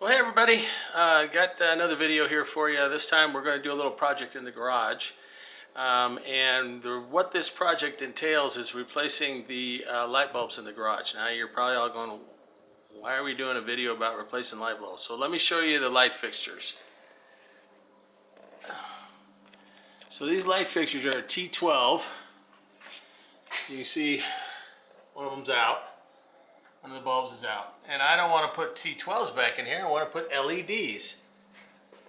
Well, hey everybody, got another video here for you. This time we're going to do a little project in the garage. What this project entails is replacing the light bulbs in the garage. Now you're probably all going, why are we doing a video about replacing light bulbs? So let me show you the light fixtures. So these light fixtures are T12. You can see one of them's out. One of the bulbs is out. And I don't want to put T12s back in here. I want to put LEDs.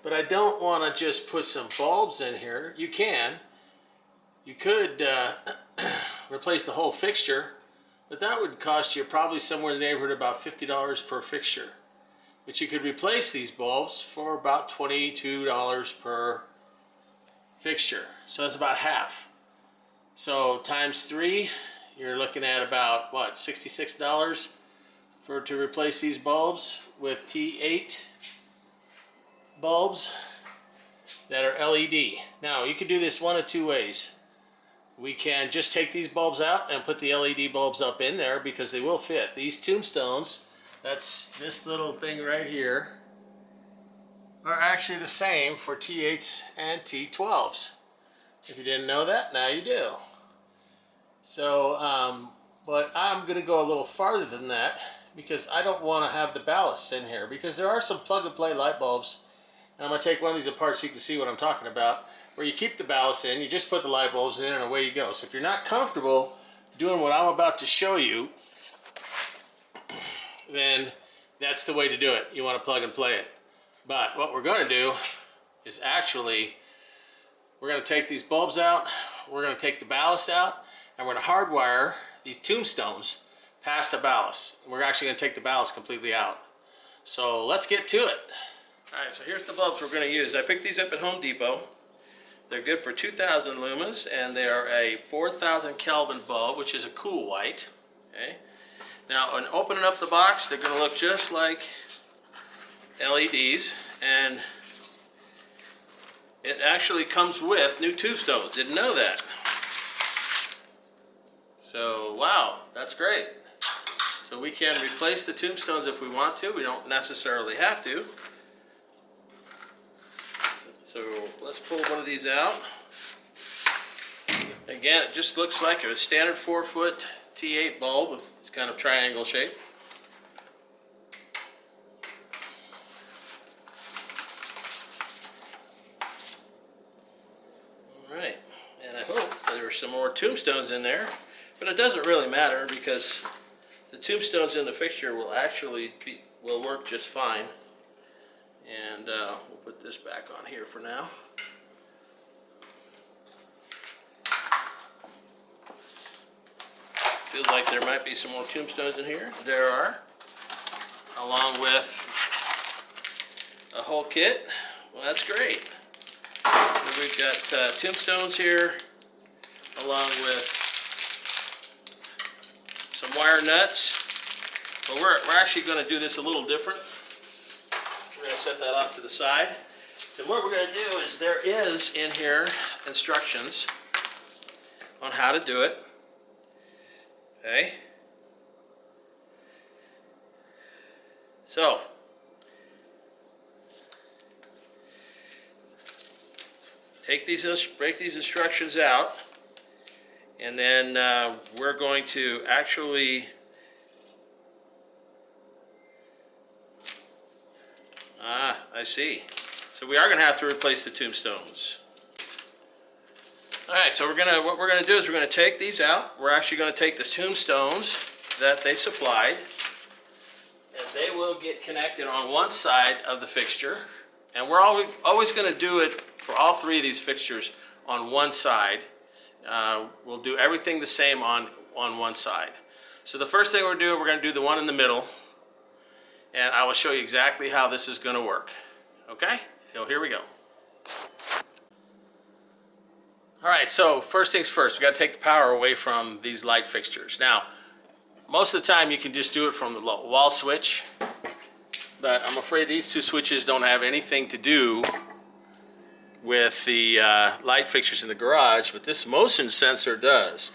But I don't want to just put some bulbs in here. You can. You could replace the whole fixture, but that would cost you probably somewhere in the neighborhood about $50 per fixture. But you could replace these bulbs for about $22 per fixture. So that's about half. So times 3, you're looking at about, what, $66 to replace these bulbs with T8 bulbs that are LED. Now, you can do this one of two ways. We can just take these bulbs out and put the LED bulbs up in there because they will fit. These tombstones, that's this little thing right here, are actually the same for T8s and T12s. If you didn't know that, now you do. So, but I'm going to go a little farther than that because I don't want to have the ballasts in here, because there are some plug-and-play light bulbs, and I'm going to take one of these apart so you can see what I'm talking about, where you keep the ballast in, you just put the light bulbs in, and away you go. So if you're not comfortable doing what I'm about to show you, then that's the way to do it. You want to plug and play it. But what we're going to do is actually, we're going to take these bulbs out, we're going to take the ballast out, and we're going to hardwire these tombstones past the ballast. We're actually going to take the ballast completely out. So let's get to it. Alright, so here's the bulbs we're going to use. I picked these up at Home Depot. They're good for 2,000 lumens, and they are a 4,000 Kelvin bulb, which is a cool white. Okay. Now, when opening up the box, they're going to look just like LEDs, and it actually comes with new tombstones. Didn't know that. So, wow, that's great. So we can replace the tombstones if we want to. We don't necessarily have to. So let's pull one of these out. Again, it just looks like a standard 4-foot T8 bulb with this kind of triangle shape. Alright, and I hope there are some more tombstones in there, but it doesn't really matter because the tombstones in the fixture will actually will work just fine. And we'll put this back on here for now. Feels like there might be some more tombstones in here. There are, along with a whole kit. Well, that's great. And we've got tombstones here, along with some wire nuts. But we're actually going to do this a little different. We're going to set that off to the side. So what we're going to do is, there is in here instructions on how to do it. Okay. So break these instructions out, and then we're going to actually I see. So we are going to have to replace the tombstones. Alright, so what we're going to do is we're going to take these out. We're actually going to take the tombstones that they supplied, and they will get connected on one side of the fixture. And we're always going to do it for all 3 of these fixtures on one side. We'll do everything the same on one side. So the first thing we're going to do the one in the middle, and I will show you exactly how this is going to work. Okay? So here we go. Alright, so first things first, we got to take the power away from these light fixtures. Now, most of the time you can just do it from the wall switch, but I'm afraid these 2 switches don't have anything to do with the light fixtures in the garage, but this motion sensor does.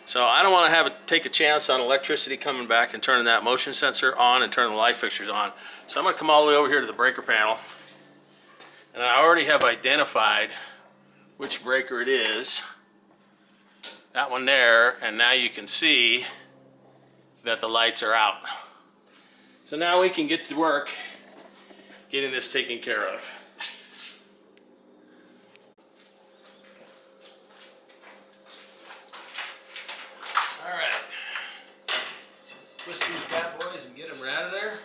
So I don't want to take a chance on electricity coming back and turning that motion sensor on and turning the light fixtures on. So I'm going to come all the way over here to the breaker panel. And I already have identified which breaker it is. That one there, and now you can see that the lights are out. So now we can get to work getting this taken care of. All right, twist these bad boys and get them out of there.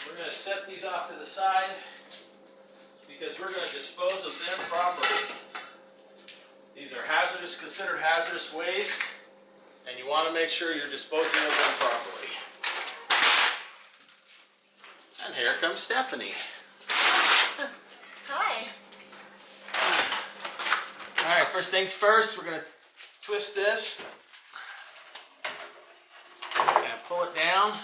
We're going to set these off to the side because we're going to dispose of them properly. These are hazardous, considered hazardous waste, and you want to make sure you're disposing of them properly. And here comes Stephanie. Hi. All right, first things first, we're going to twist this and pull it down.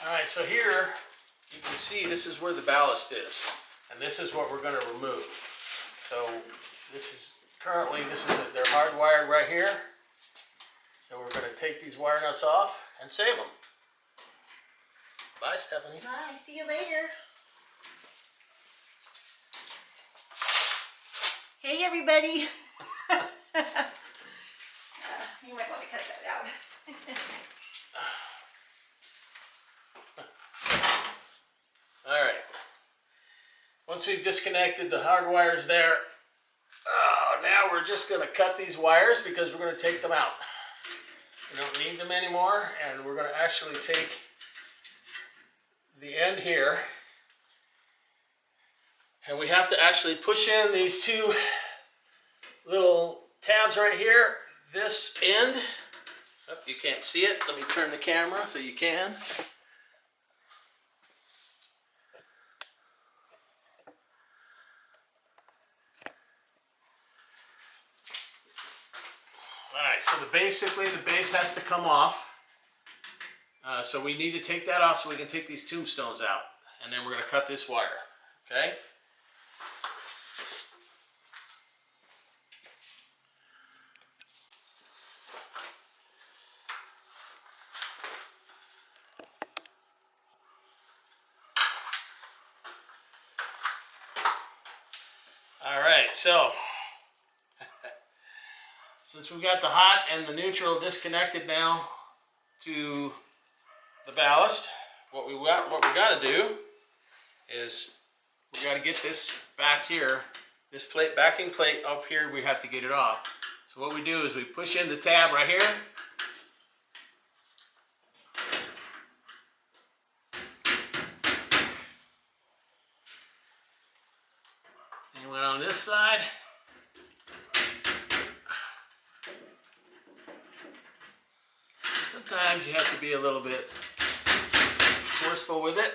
All right, so here you can see this is where the ballast is, and this is what we're going to remove. So this is currently, they're hardwired right here. So we're going to take these wire nuts off and save them. Bye, Stephanie. Bye. See you later. Hey, everybody. You might want to cut that out. All right. Once we've disconnected the hard wires there, now we're just going to cut these wires because we're going to take them out. We don't need them anymore, and we're going to actually take the end here, and we have to actually push in these two little tabs right here. This end, oh, you can't see it. Let me turn the camera so you can. Alright, so basically the base has to come off. So we need to take that off so we can take these tombstones out. And then we're going to cut this wire. Okay? Alright, so since we've got the hot and the neutral disconnected now to the ballast, what we got to do is we got to get this back here, this plate, backing plate up here. We have to get it off. So what we do is we push in the tab right here. And went on this side. Sometimes you have to be a little bit forceful with it.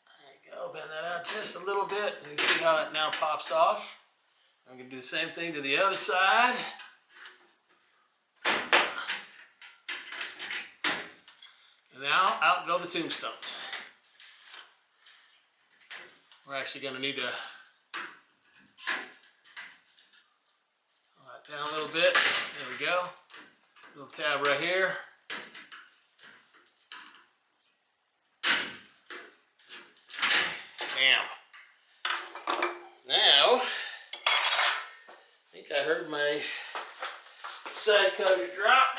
There you go, bend that out just a little bit. You see how it now pops off. I'm going to do the same thing to the other side. And now out go the tombstones. We're actually going to need to pull that down a little bit. There we go. Little tab right here. Bam. Now, I think I heard my side cutter drop.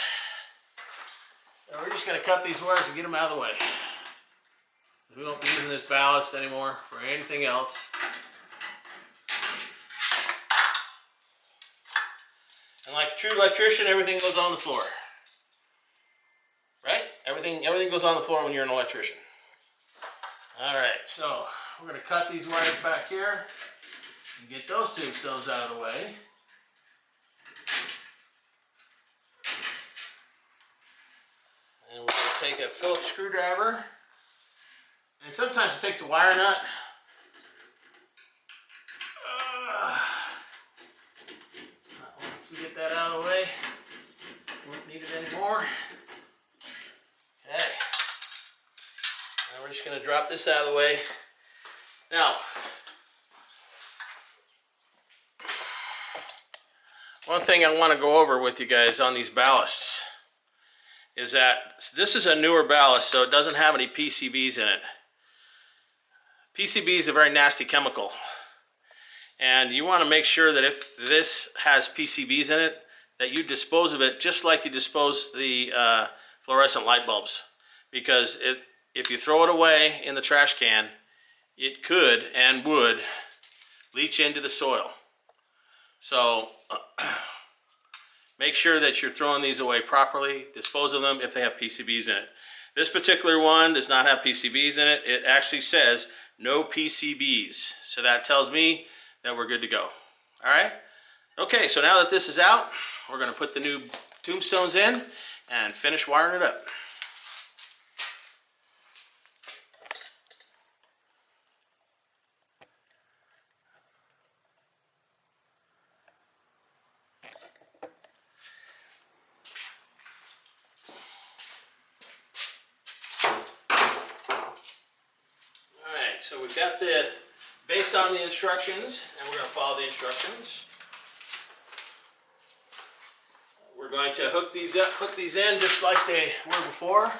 And we're just going to cut these wires and get them out of the way. We won't be using this ballast anymore for anything else. And like a true electrician, everything goes on the floor. Right? Everything goes on the floor when you're an electrician. Alright, so we're going to cut these wires back here and get those tombstones out of the way. And we're going to take a Phillips screwdriver. And sometimes it takes a wire nut. Once we get that out of the way, we won't need it anymore. Okay. Now we're just going to drop this out of the way. Now, one thing I want to go over with you guys on these ballasts is that this is a newer ballast, so it doesn't have any PCBs in it. PCB is a very nasty chemical, and you want to make sure that if this has PCBs in it, that you dispose of it just like you dispose the fluorescent light bulbs, because if you throw it away in the trash can, it could and would leach into the soil. So make sure that you're throwing these away properly. Dispose of them if they have PCBs in it. This particular one does not have PCBs in it. It actually says no PCBs. So that tells me that we're good to go. All right? Okay, so now that this is out, we're going to put the new tombstones in and finish wiring it up. So we've got based on the instructions, and we're going to follow the instructions. We're going to hook these in just like they were before.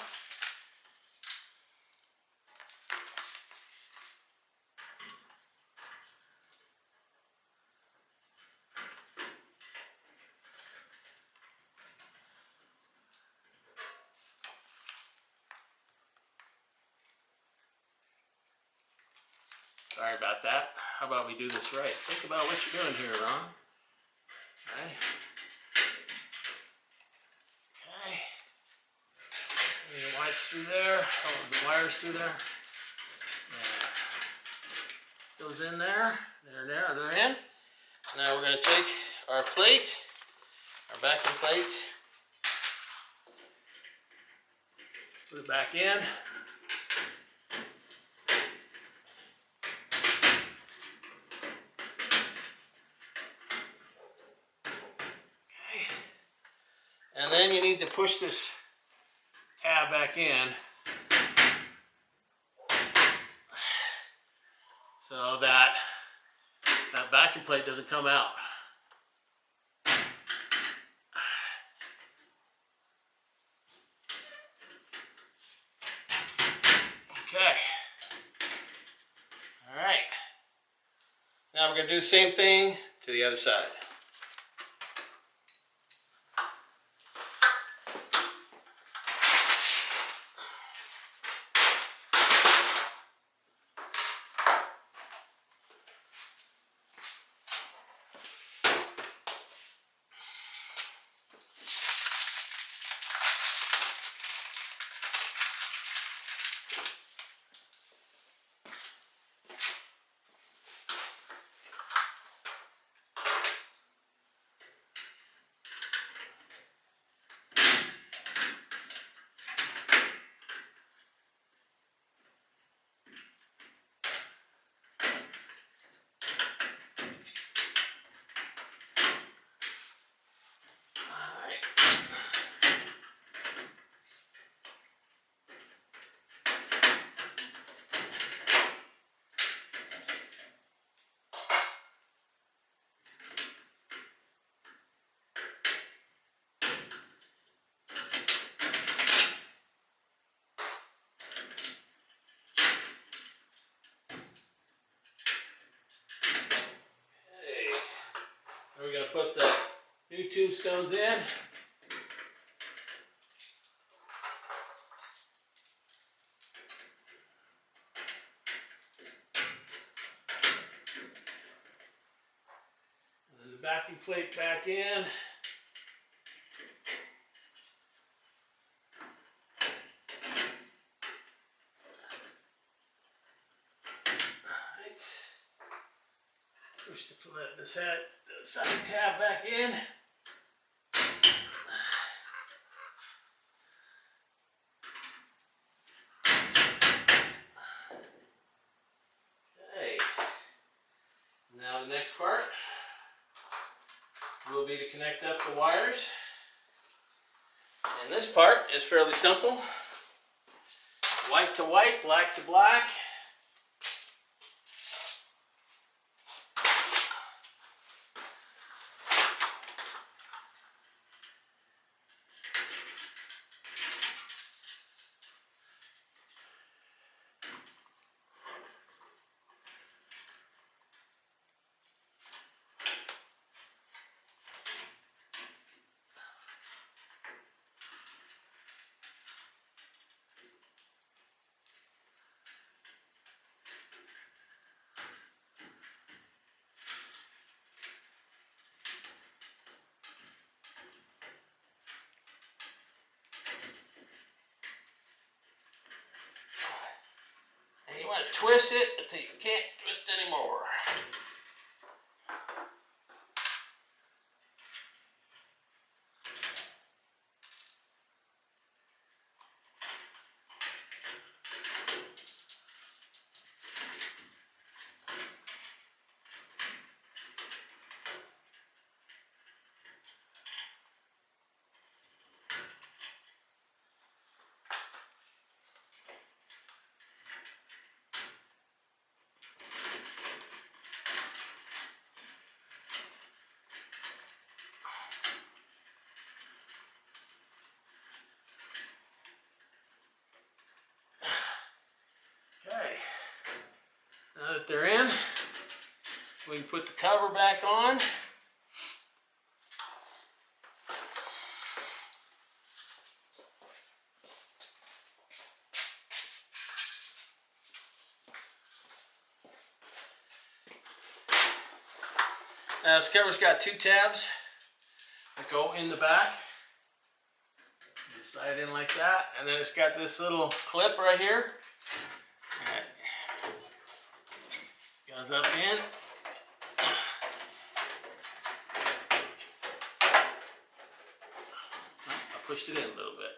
Sorry about that. How about we do this right? Think about what you're doing here, Ron. Okay. Okay. The lights through there. Oh, the wires through there. Yeah. Those in there. They're in. Now we're going to take our plate, our backing plate, put it back in. And then you need to push this tab back in so that backing plate doesn't come out. Okay. All right. Now we're going to do the same thing to the other side. We're going to put the new tombstones in. And then the backing plate back in. push this head, the side tab back in. Okay. Now the next part will be to connect up the wires. And this part is fairly simple. White to white, black to black. And you want to twist it until you can't twist anymore. Okay, now that they're in, we can put the cover back on. Now this cover's got two tabs that go in the back. You slide it in like that, and then it's got this little clip right here. Alright. Goes up in. I pushed it in a little bit.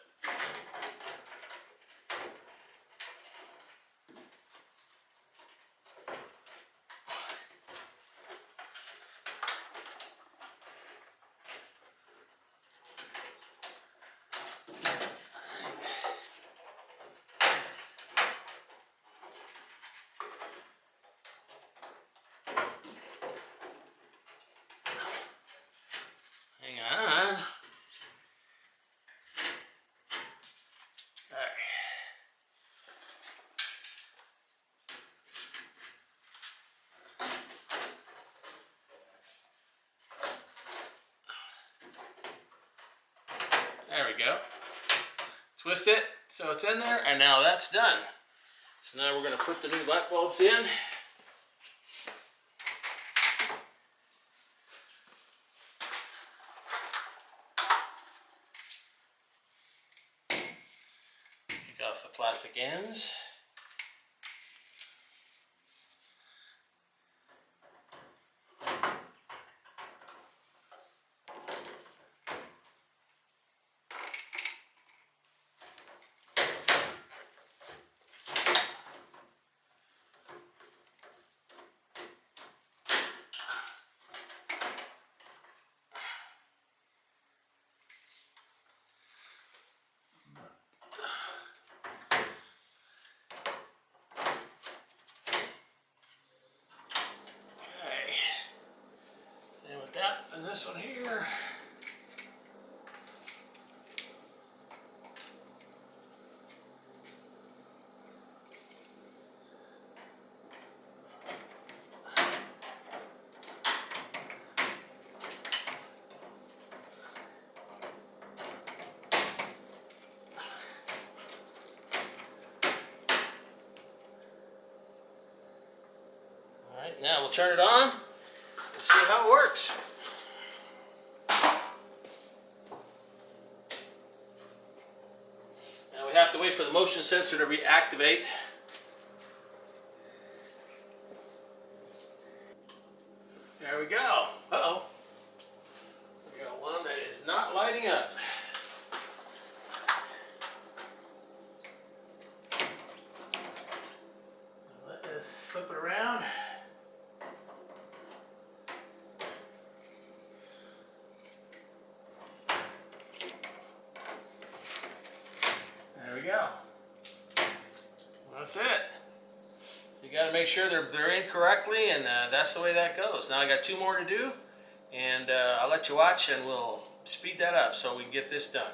Hang on. All right. There we go. Twist it so it's in there, and now that's done. So now we're going to put the new light bulbs in. Take off the plastic ends. And this one here. All right, now we'll turn it on and see how it works. Now we have to wait for the motion sensor to reactivate. go. That's it. You got to make sure they're in correctly, and that's the way that goes. Now I got 2 more to do, and I'll let you watch, and we'll speed that up so we can get this done.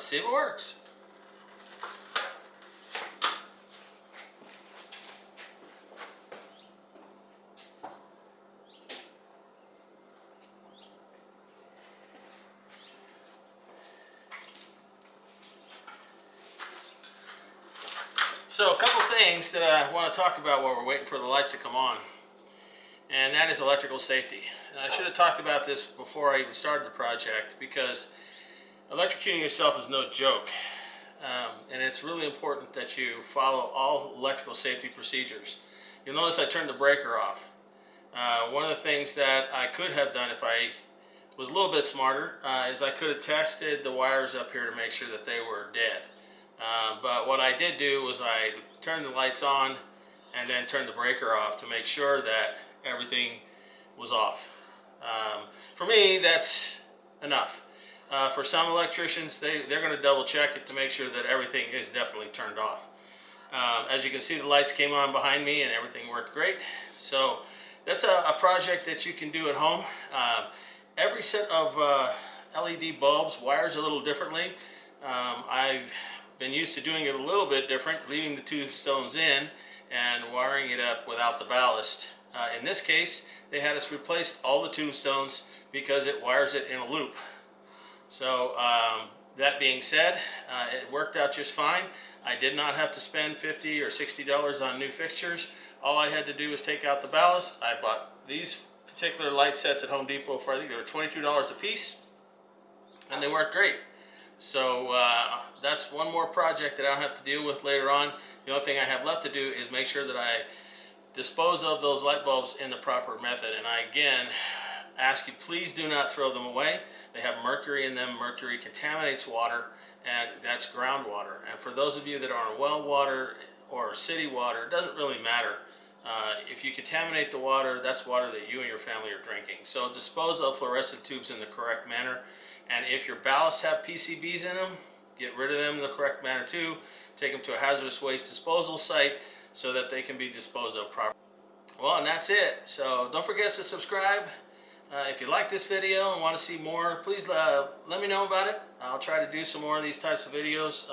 let's see if it works. So a couple things that I want to talk about while we're waiting for the lights to come on, and that is electrical safety. And I should have talked about this before I even started the project, because electrocuting yourself is no joke, and it's really important that you follow all electrical safety procedures. You'll notice I turned the breaker off. One of the things that I could have done if I was a little bit smarter is I could have tested the wires up here to make sure that they were dead. But what I did do was I turned the lights on and then turned the breaker off to make sure that everything was off. For me, that's enough. For some electricians, they're going to double check it to make sure that everything is definitely turned off. As you can see, the lights came on behind me and everything worked great. So that's a project that you can do at home. Every set of LED bulbs wires a little differently. I've been used to doing it a little bit different, leaving the tombstones in and wiring it up without the ballast. In this case, they had us replace all the tombstones because it wires it in a loop. So that being said, it worked out just fine. I did not have to spend $50 or $60 on new fixtures. All I had to do was take out the ballast. I bought these particular light sets at Home Depot for, I think they were $22 a piece, and they work great. So that's one more project that I don't have to deal with later on. The only thing I have left to do is make sure that I dispose of those light bulbs in the proper method. And I again ask you, please do not throw them away. They have mercury in them. Mercury contaminates water, and that's groundwater. And for those of you that are on well water or city water, it doesn't really matter. If you contaminate the water, that's water that you and your family are drinking. So dispose of fluorescent tubes in the correct manner. And if your ballasts have PCBs in them, get rid of them in the correct manner too. Take them to a hazardous waste disposal site so that they can be disposed of properly. Well, and that's it. So don't forget to subscribe. If you like this video and want to see more, please let me know about it. I'll try to do some more of these types of videos.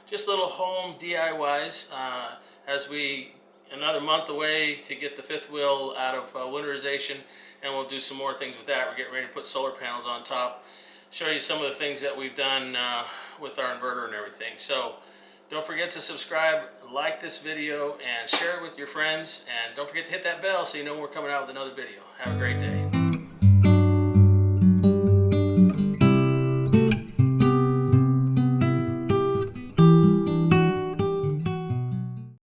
Just little home DIYs as we another month away to get the fifth wheel out of winterization, and we'll do some more things with that. We're getting ready to put solar panels on top. Show you some of the things that we've done with our inverter and everything. So don't forget to subscribe, like this video, and share it with your friends. And don't forget to hit that bell so you know when we're coming out with another video. Have a great day.